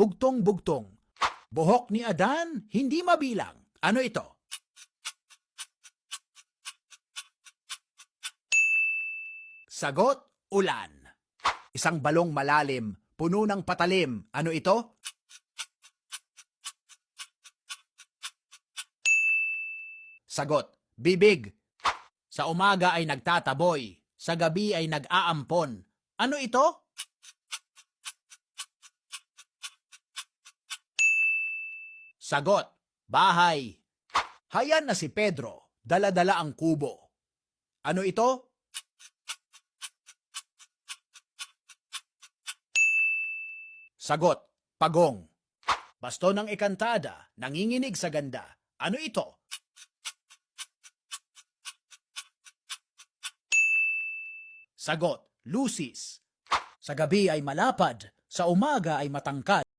bugtong-bugtong. Buhok ni Adan, hindi mabilang. Ano ito? Sagot, ulan. Isang balong malalim, puno ng patalim. Ano ito? Sagot, bibig. Sa umaga ay nagtataboy, sa gabi ay nag-aampon. Ano ito? Sagot, bahay. Hayan na si Pedro, dala-dala ang kubo. Ano ito? Sagot, pagong. Basto ng ikantada, nanginginig sa ganda. Ano ito? Sagot, lusis. Sa gabi ay malapad, sa umaga ay matangkad.